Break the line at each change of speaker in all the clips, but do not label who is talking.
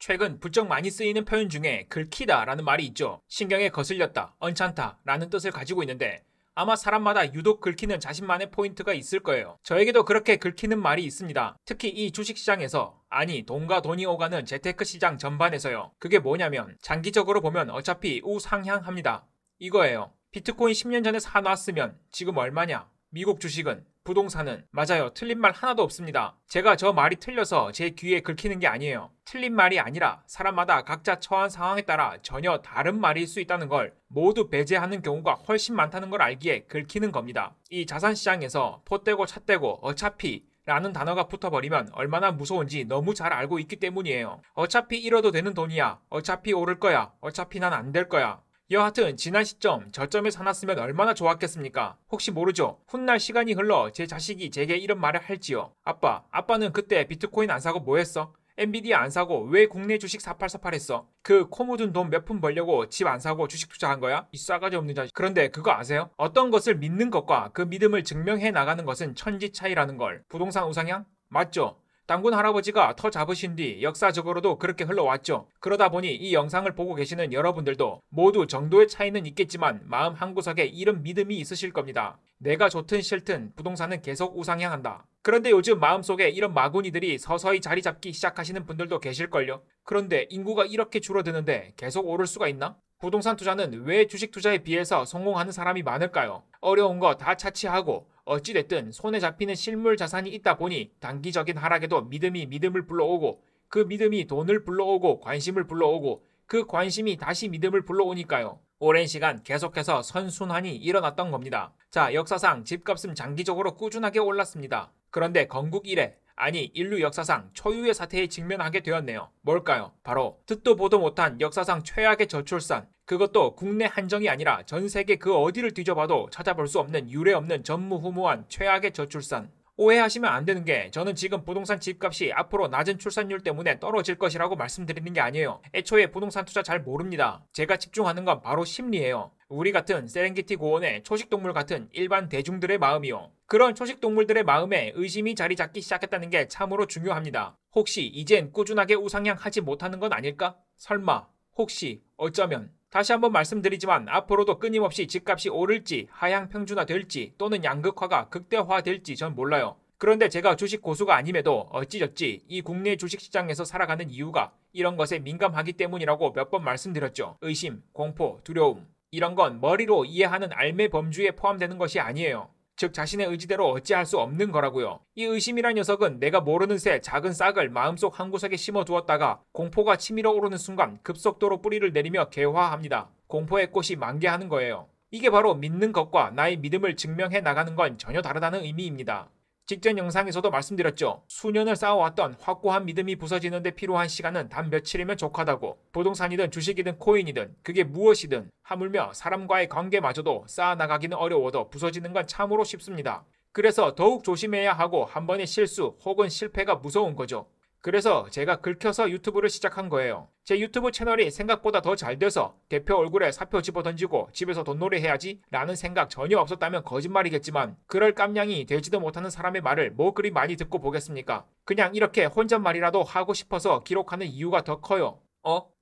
최근 부쩍 많이 쓰이는 표현 중에 긁히다 라는 말이 있죠. 신경에 거슬렸다, 언짢다 라는 뜻을 가지고 있는데 아마 사람마다 유독 긁히는 자신만의 포인트가 있을 거예요. 저에게도 그렇게 긁히는 말이 있습니다. 특히 이 주식시장에서, 아니 돈과 돈이 오가는 재테크 시장 전반에서요. 그게 뭐냐면 장기적으로 보면 어차피 우상향합니다. 이거예요. 비트코인 10년 전에 사놨으면 지금 얼마냐? 미국 주식은, 부동산은, 맞아요. 틀린 말 하나도 없습니다. 제가 저 말이 틀려서 제 귀에 긁히는 게 아니에요. 틀린 말이 아니라 사람마다 각자 처한 상황에 따라 전혀 다른 말일 수 있다는 걸 모두 배제하는 경우가 훨씬 많다는 걸 알기에 긁히는 겁니다. 이 자산시장에서 포떼고 찻떼고 어차피 라는 단어가 붙어버리면 얼마나 무서운지 너무 잘 알고 있기 때문이에요. 어차피 잃어도 되는 돈이야. 어차피 오를 거야. 어차피 난 안 될 거야. 여하튼 지난 시점 저점에 사놨으면 얼마나 좋았겠습니까? 혹시 모르죠. 훗날 시간이 흘러 제 자식이 제게 이런 말을 할지요. 아빠는 그때 비트코인 안 사고 뭐 했어? 엔비디아 안 사고 왜 국내 주식 4848 했어? 그 코 묻은 돈 몇 푼 벌려고 집 안 사고 주식 투자한 거야? 이 싸가지 없는 자식. 그런데 그거 아세요? 어떤 것을 믿는 것과 그 믿음을 증명해 나가는 것은 천지 차이라는 걸. 부동산 우상향? 맞죠? 단군 할아버지가 터 잡으신 뒤 역사적으로도 그렇게 흘러왔죠. 그러다 보니 이 영상을 보고 계시는 여러분들도 모두 정도의 차이는 있겠지만 마음 한구석에 이런 믿음이 있으실 겁니다. 내가 좋든 싫든 부동산은 계속 우상향한다. 그런데 요즘 마음속에 이런 마구니들이 서서히 자리 잡기 시작하시는 분들도 계실걸요. 그런데 인구가 이렇게 줄어드는데 계속 오를 수가 있나? 부동산 투자는 왜 주식 투자에 비해서 성공하는 사람이 많을까요? 어려운 거 다 차치하고 어찌됐든 손에 잡히는 실물 자산이 있다 보니 단기적인 하락에도 믿음이 믿음을 불러오고 그 믿음이 돈을 불러오고 관심을 불러오고 그 관심이 다시 믿음을 불러오니까요. 오랜 시간 계속해서 선순환이 일어났던 겁니다. 자, 역사상 집값은 장기적으로 꾸준하게 올랐습니다. 그런데 건국 이래, 아니 인류 역사상 초유의 사태에 직면하게 되었네요. 뭘까요? 바로 듣도 보도 못한 역사상 최악의 저출산, 그것도 국내 한정이 아니라 전 세계 그 어디를 뒤져봐도 찾아볼 수 없는 유례없는 전무후무한 최악의 저출산. 오해하시면 안 되는 게 저는 지금 부동산 집값이 앞으로 낮은 출산율 때문에 떨어질 것이라고 말씀드리는 게 아니에요. 애초에 부동산 투자 잘 모릅니다. 제가 집중하는 건 바로 심리예요. 우리 같은 세렝게티 고원의 초식동물 같은 일반 대중들의 마음이요. 그런 초식동물들의 마음에 의심이 자리 잡기 시작했다는 게 참으로 중요합니다. 혹시 이젠 꾸준하게 우상향하지 못하는 건 아닐까? 설마, 혹시, 어쩌면. 다시 한번 말씀드리지만 앞으로도 끊임없이 집값이 오를지 하향 평준화될지 또는 양극화가 극대화될지 전 몰라요. 그런데 제가 주식 고수가 아님에도 어찌저찌 이 국내 주식시장에서 살아가는 이유가 이런 것에 민감하기 때문이라고 몇 번 말씀드렸죠. 의심, 공포, 두려움 이런 건 머리로 이해하는 알매 범주에 포함되는 것이 아니에요. 즉 자신의 의지대로 어찌할 수 없는 거라고요. 이 의심이란 녀석은 내가 모르는 새 작은 싹을 마음속 한구석에 심어두었다가 공포가 치밀어 오르는 순간 급속도로 뿌리를 내리며 개화합니다. 공포의 꽃이 만개하는 거예요. 이게 바로 믿는 것과 나의 믿음을 증명해 나가는 건 전혀 다르다는 의미입니다. 직전 영상에서도 말씀드렸죠. 수년을 쌓아왔던 확고한 믿음이 부서지는 데 필요한 시간은 단 며칠이면 족하다고. 부동산이든 주식이든 코인이든 그게 무엇이든 하물며 사람과의 관계마저도 쌓아나가기는 어려워도 부서지는 건 참으로 쉽습니다. 그래서 더욱 조심해야 하고 한 번의 실수 혹은 실패가 무서운 거죠. 그래서 제가 긁혀서 유튜브를 시작한 거예요. 제 유튜브 채널이 생각보다 더 잘 돼서 대표 얼굴에 사표 집어던지고 집에서 돈놀이 해야지 라는 생각 전혀 없었다면 거짓말이겠지만 그럴 깜냥이 되지도 못하는 사람의 말을 뭐 그리 많이 듣고 보겠습니까? 그냥 이렇게 혼잣말이라도 하고 싶어서 기록하는 이유가 더 커요.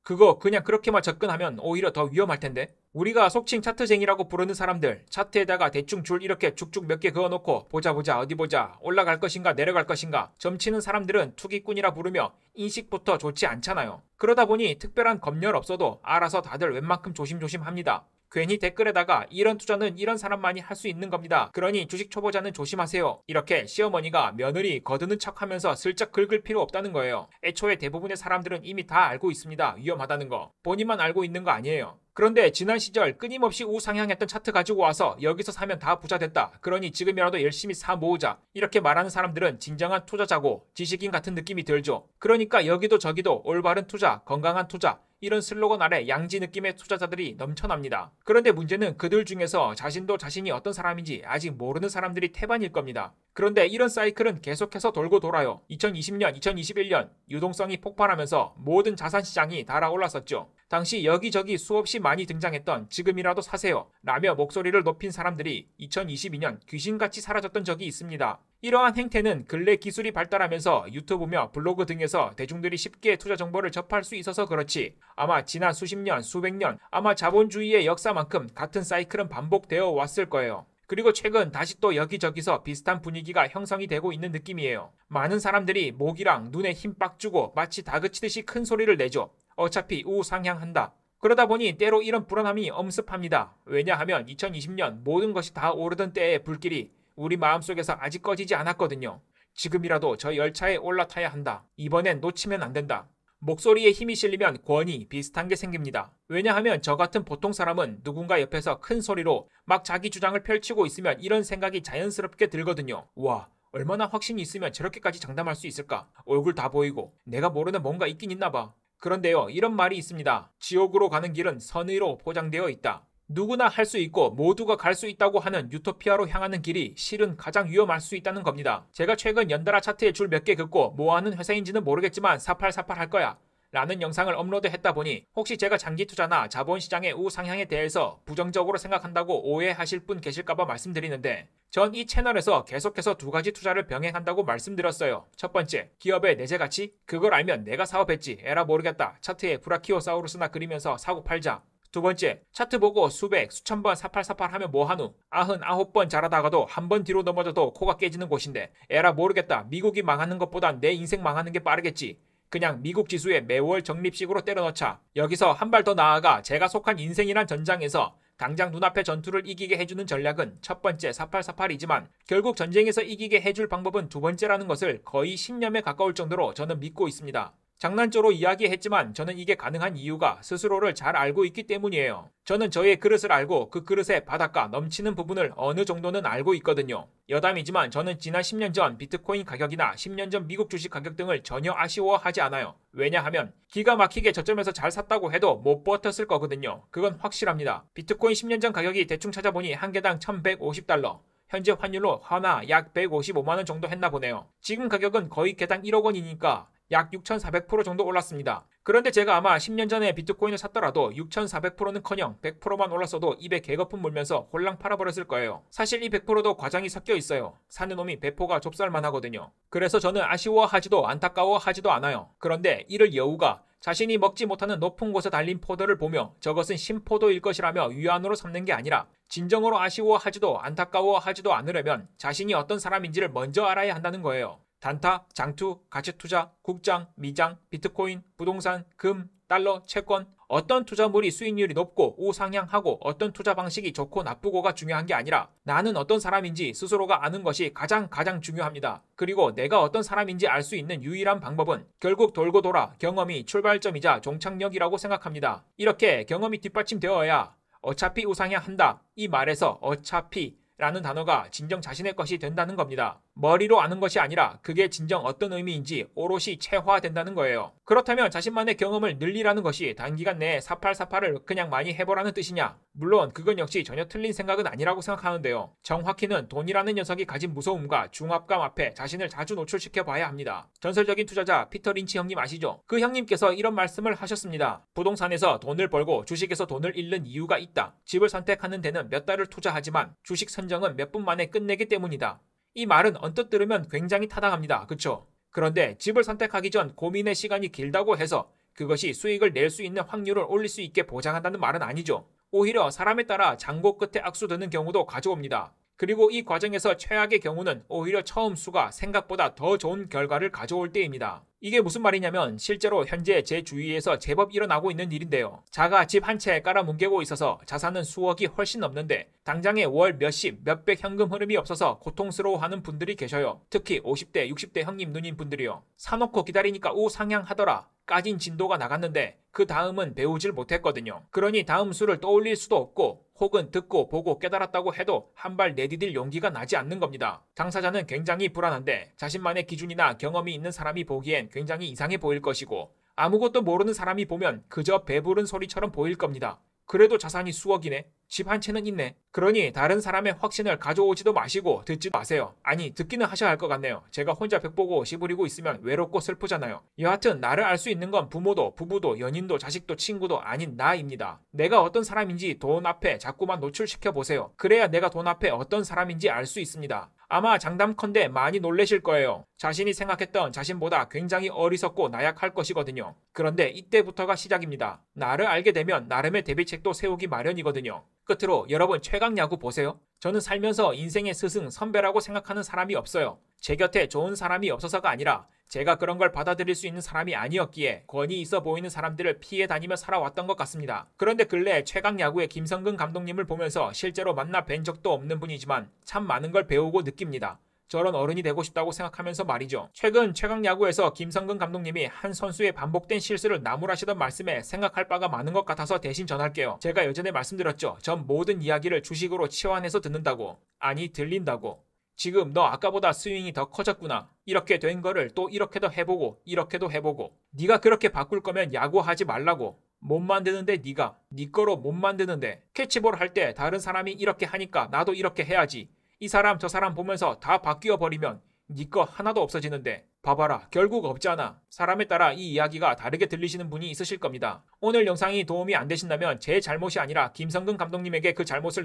그거 그냥 그렇게만 접근하면 오히려 더 위험할 텐데. 우리가 속칭 차트쟁이라고 부르는 사람들, 차트에다가 대충 줄 이렇게 쭉쭉 몇 개 그어놓고 보자 어디 보자 올라갈 것인가 내려갈 것인가 점치는 사람들은 투기꾼이라 부르며 인식부터 좋지 않잖아요. 그러다 보니 특별한 검열 없어도 알아서 다들 웬만큼 조심조심 합니다. 괜히 댓글에다가 이런 투자는 이런 사람만이 할 수 있는 겁니다. 그러니 주식 초보자는 조심하세요. 이렇게 시어머니가 며느리 거드는 척하면서 슬쩍 긁을 필요 없다는 거예요. 애초에 대부분의 사람들은 이미 다 알고 있습니다. 위험하다는 거. 본인만 알고 있는 거 아니에요. 그런데 지난 시절 끊임없이 우상향했던 차트 가지고 와서 여기서 사면 다 부자 됐다. 그러니 지금이라도 열심히 사 모으자. 이렇게 말하는 사람들은 진정한 투자자고 지식인 같은 느낌이 들죠. 그러니까 여기도 저기도 올바른 투자, 건강한 투자 이런 슬로건 아래 양지 느낌의 투자자들이 넘쳐납니다. 그런데 문제는 그들 중에서 자신도 자신이 어떤 사람인지 아직 모르는 사람들이 태반일 겁니다. 그런데 이런 사이클은 계속해서 돌고 돌아요. 2020년, 2021년 유동성이 폭발하면서 모든 자산시장이 달아올랐었죠. 당시 여기저기 수없이 많이 등장했던 지금이라도 사세요 라며 목소리를 높인 사람들이 2022년 귀신같이 사라졌던 적이 있습니다. 이러한 행태는 근래 기술이 발달하면서 유튜브며 블로그 등에서 대중들이 쉽게 투자 정보를 접할 수 있어서 그렇지 아마 지난 수십 년, 수백 년 아마 자본주의의 역사만큼 같은 사이클은 반복되어 왔을 거예요. 그리고 최근 다시 또 여기저기서 비슷한 분위기가 형성이 되고 있는 느낌이에요. 많은 사람들이 목이랑 눈에 힘 빡 주고 마치 다그치듯이 큰 소리를 내죠. 어차피 우상향한다. 그러다 보니 때로 이런 불안함이 엄습합니다. 왜냐하면 2020년 모든 것이 다 오르던 때의 불길이 우리 마음속에서 아직 꺼지지 않았거든요. 지금이라도 저 열차에 올라타야 한다. 이번엔 놓치면 안 된다. 목소리에 힘이 실리면 권위 비슷한 게 생깁니다. 왜냐하면 저 같은 보통 사람은 누군가 옆에서 큰 소리로 막 자기 주장을 펼치고 있으면 이런 생각이 자연스럽게 들거든요. 와, 얼마나 확신이 있으면 저렇게까지 장담할 수 있을까? 얼굴 다 보이고 내가 모르는 뭔가 있긴 있나 봐. 그런데요, 이런 말이 있습니다. 지옥으로 가는 길은 선의로 포장되어 있다. 누구나 할 수 있고 모두가 갈 수 있다고 하는 유토피아로 향하는 길이 실은 가장 위험할 수 있다는 겁니다. 제가 최근 연달아 차트에 줄 몇 개 긋고 뭐하는 회사인지는 모르겠지만 4848 할 거야 라는 영상을 업로드했다 보니 혹시 제가 장기 투자나 자본시장의 우상향에 대해서 부정적으로 생각한다고 오해하실 분 계실까봐 말씀드리는데 전 이 채널에서 계속해서 두 가지 투자를 병행한다고 말씀드렸어요. 첫 번째, 기업의 내재 가치? 그걸 알면 내가 사업했지 에라 모르겠다. 차트에 브라키오사우루스나 그리면서 사고 팔자. 두 번째, 차트 보고 수백, 수천 번 4848 하면 뭐하누? 99번 잘하다가도 한 번 뒤로 넘어져도 코가 깨지는 곳인데 에라 모르겠다. 미국이 망하는 것보단 내 인생 망하는 게 빠르겠지. 그냥 미국 지수에 매월 적립식으로 때려 넣자. 여기서 한 발 더 나아가 제가 속한 인생이란 전장에서 당장 눈앞의 전투를 이기게 해주는 전략은 첫 번째 4848이지만 결국 전쟁에서 이기게 해줄 방법은 두 번째라는 것을 거의 신념에 가까울 정도로 저는 믿고 있습니다. 장난조로 이야기했지만 저는 이게 가능한 이유가 스스로를 잘 알고 있기 때문이에요. 저는 저의 그릇을 알고 그 그릇의 바닥과 넘치는 부분을 어느 정도는 알고 있거든요. 여담이지만 저는 지난 10년 전 비트코인 가격이나 10년 전 미국 주식 가격 등을 전혀 아쉬워하지 않아요. 왜냐하면 기가 막히게 저점에서 잘 샀다고 해도 못 버텼을 거거든요. 그건 확실합니다. 비트코인 10년 전 가격이 대충 찾아보니 한 개당 1150달러. 현재 환율로 하나 약 155만원 정도 했나 보네요. 지금 가격은 거의 개당 1억 원이니까 약 6,400% 정도 올랐습니다. 그런데 제가 아마 10년 전에 비트코인을 샀더라도 6,400%는커녕 100%만 올랐어도 입에 개거품 물면서 홀랑 팔아버렸을 거예요. 사실 이 100%도 과장이 섞여 있어요. 사는 놈이 배포가 좁쌀만 하거든요. 그래서 저는 아쉬워하지도 안타까워하지도 않아요. 그런데 이를 여우가 자신이 먹지 못하는 높은 곳에 달린 포도를 보며 저것은 신포도일 것이라며 위안으로 삼는 게 아니라 진정으로 아쉬워하지도 안타까워하지도 않으려면 자신이 어떤 사람인지를 먼저 알아야 한다는 거예요. 단타, 장투, 가치투자, 국장, 미장, 비트코인, 부동산, 금, 달러, 채권 어떤 투자물이 수익률이 높고 우상향하고 어떤 투자 방식이 좋고 나쁘고가 중요한 게 아니라 나는 어떤 사람인지 스스로가 아는 것이 가장 중요합니다. 그리고 내가 어떤 사람인지 알 수 있는 유일한 방법은 결국 돌고 돌아 경험이 출발점이자 종착역이라고 생각합니다. 이렇게 경험이 뒷받침되어야 어차피 우상향한다 이 말에서 어차피 라는 단어가 진정 자신의 것이 된다는 겁니다. 머리로 아는 것이 아니라 그게 진정 어떤 의미인지 오롯이 체화된다는 거예요. 그렇다면 자신만의 경험을 늘리라는 것이 단기간 내에 4848을 그냥 많이 해보라는 뜻이냐? 물론 그건 역시 전혀 틀린 생각은 아니라고 생각하는데요. 정확히는 돈이라는 녀석이 가진 무서움과 중압감 앞에 자신을 자주 노출시켜 봐야 합니다. 전설적인 투자자 피터 린치 형님 아시죠? 그 형님께서 이런 말씀을 하셨습니다. 부동산에서 돈을 벌고 주식에서 돈을 잃는 이유가 있다. 집을 선택하는 데는 몇 달을 투자하지만 주식 선정은 몇 분 만에 끝내기 때문이다. 이 말은 언뜻 들으면 굉장히 타당합니다. 그쵸? 그런데 집을 선택하기 전 고민의 시간이 길다고 해서 그것이 수익을 낼 수 있는 확률을 올릴 수 있게 보장한다는 말은 아니죠. 오히려 사람에 따라 장고 끝에 악수드는 경우도 가져옵니다. 그리고 이 과정에서 최악의 경우는 오히려 처음 수가 생각보다 더 좋은 결과를 가져올 때입니다. 이게 무슨 말이냐면 실제로 현재 제 주위에서 제법 일어나고 있는 일인데요. 자가 집 한 채에 깔아뭉개고 있어서 자산은 수억이 훨씬 넘는데 당장에 월 몇십, 몇백 현금 흐름이 없어서 고통스러워하는 분들이 계셔요. 특히 50대, 60대 형님 누님 분들이요. 사놓고 기다리니까 우상향하더라. 까진 진도가 나갔는데 그 다음은 배우질 못했거든요. 그러니 다음 수를 떠올릴 수도 없고 혹은 듣고 보고 깨달았다고 해도 한 발 내디딜 용기가 나지 않는 겁니다. 당사자는 굉장히 불안한데 자신만의 기준이나 경험이 있는 사람이 보기엔 굉장히 이상해 보일 것이고 아무것도 모르는 사람이 보면 그저 배부른 소리처럼 보일 겁니다. 그래도 자산이 수억이네. 집 한 채는 있네. 그러니 다른 사람의 확신을 가져오지도 마시고 듣지도 마세요. 아니 듣기는 하셔야 할 것 같네요. 제가 혼자 벽 보고 시부리고 있으면 외롭고 슬프잖아요. 여하튼 나를 알 수 있는 건 부모도 부부도 연인도 자식도 친구도 아닌 나입니다. 내가 어떤 사람인지 돈 앞에 자꾸만 노출시켜 보세요. 그래야 내가 돈 앞에 어떤 사람인지 알 수 있습니다. 아마 장담컨대 많이 놀라실 거예요. 자신이 생각했던 자신보다 굉장히 어리석고 나약할 것이거든요. 그런데 이때부터가 시작입니다. 나를 알게 되면 나름의 대비책도 세우기 마련이거든요. 끝으로 여러분 최강 야구 보세요. 저는 살면서 인생의 스승, 선배라고 생각하는 사람이 없어요. 제 곁에 좋은 사람이 없어서가 아니라 제가 그런 걸 받아들일 수 있는 사람이 아니었기에 권위 있어 보이는 사람들을 피해 다니며 살아왔던 것 같습니다. 그런데 근래 최강 야구의 김성근 감독님을 보면서 실제로 만나 뵌 적도 없는 분이지만 참 많은 걸 배우고 느낍니다. 저런 어른이 되고 싶다고 생각하면서 말이죠. 최근 최강 야구에서 김성근 감독님이 한 선수의 반복된 실수를 나무라시던 말씀에 생각할 바가 많은 것 같아서 대신 전할게요. 제가 예전에 말씀드렸죠. 전 모든 이야기를 주식으로 치환해서 듣는다고. 아니 들린다고. 지금 너 아까보다 스윙이 더 커졌구나. 이렇게 된 거를 또 이렇게도 해보고 이렇게도 해보고. 네가 그렇게 바꿀 거면 야구하지 말라고. 못 만드는데 네가 네 거로 못 만드는데 캐치볼 할 때 다른 사람이 이렇게 하니까 나도 이렇게 해야지. 이 사람 저 사람 보면서 다 바뀌어 버리면 네 거 하나도 없어지는데 봐봐라 결국 없잖아. 사람에 따라 이 이야기가 다르게 들리시는 분이 있으실 겁니다. 오늘 영상이 도움이 안 되신다면 제 잘못이 아니라 김성근 감독님에게 그 잘못을